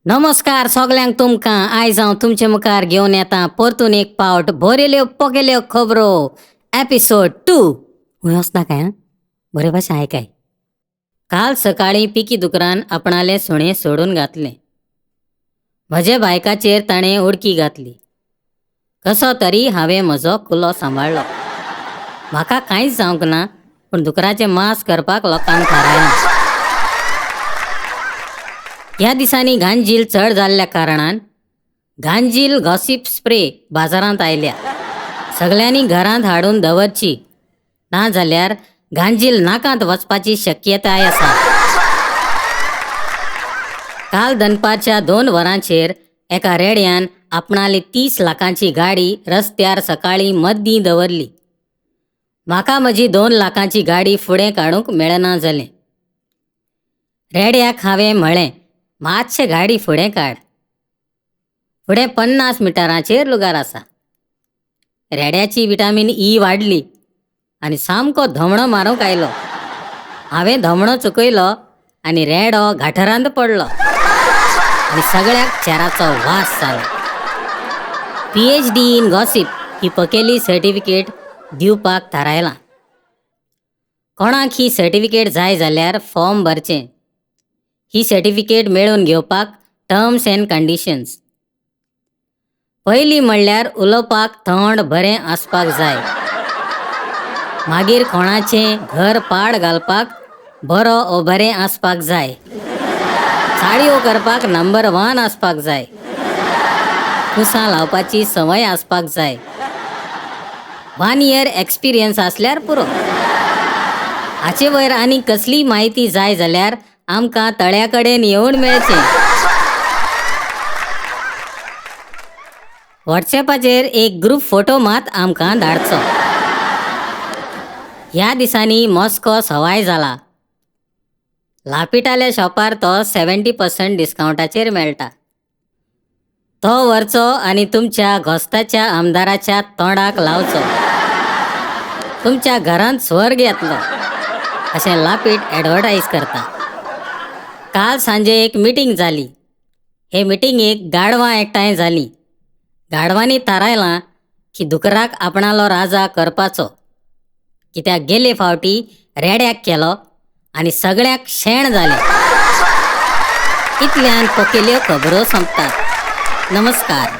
नमस्कार सगळ्यांक तुमकां आयज हांव तुमचे मुखार घेवन येता परतून एक पावट बरेल्यो पकेल्यो खबरो एपिसोड 2 हुंय वचना काय बरे भाशेन आयकाय. काल सकाळीं पिकी दुकरान आपणाले सुणे सोडून घातले. म्हजे बायकाचेर ताणें उडकी घातली. कसो तरी हांवें म्हजो कुलो सांबाळ्ळो. म्हाका कांयच जावंक ना, पूण दुकराचें मांस करपाक लोकांक थारायलें. ह्या दिसांनी गांजील चड जाल्ल्या कारणान गांजील गॉसिप स्प्रे बाजारांत आयल्या. सगळ्यांनी घरांत हाडून दवरची, ना जाल्यार गांजील नाकांत वचपाची शक्यताय आसा. काल दनपारच्या 2 वरांचेर एका रेड्यान आपणाली 30 लाखांची गाडी रस्त्यार सकाळीं मद्दीं दवरली. म्हाका म्हजी 2 लाखांची गाडी फुडें काडूंक मेळना जालें. रेड्याक हांवें म्हळें, मातशें गाडी फुडें काड. फुडें 50 मिटरांचेर लुगार आसा. रेड्याची विटामीन ई वाडली आनी सामको धमणो मारूंक आयलो. हांवें धमणो चुकयलो आनी रेडो घाटरांत पडलो आनी सगळ्याक चेराचो वास जालो. PhD इन गॉसिप ही पकेली सर्टिफिकेट दिवपाक थारायलां. कोणाक ही सर्टिफिकेट जाय जाल्यार फॉर्म भरचें. ही सर्टिफिकेट मेळून घेवपाक टर्म्स एंड कंडिशन्स. पयलीं म्हणल्यार उलोवपाक थंड बरें आसपाक जाय. मागीर कोणाचें घर पाड घालपाक बरो बरें आसपाक जाय. चाळयो करपाक नंबर 1 आसपाक जाय. कुसां लावपाची संवय आसपाक जाय. 1 year एक्सपिरियन्स आसल्यार पुरो. हाचे वयर आनी कसली म्हायती जाय जाल्यार आमकां तळ्या कडेन येवन मेळचें. वॉट्सॅपाचेर एक ग्रूप फोटो मात आमकां धाडचो. ह्या दिसांनी मॉस्को सवाय जाला. लापिटाल्या शॉपार तो 70% डिस्कावंटाचेर मेळटा. तो व्हरचो आनी तुमच्या घोस्ताच्या आमदाराच्या तोंडाक लावचो. तुमच्या घरांत स्वर्ग येतलो अशें लापीट एडवर्टायज करता. काल सांजे एक मिटींग जाली. हे मिटींगेक गाडवां एकठांय जालीं. गाडवांनी थारायलां की दुकराक आपणालो राजा करपाचो, कित्याक गेले फावटी रेड्याक केलो आनी सगळ्याक शेण जालें. इतल्यान पकेल्यो खबरो संपतात. नमस्कार.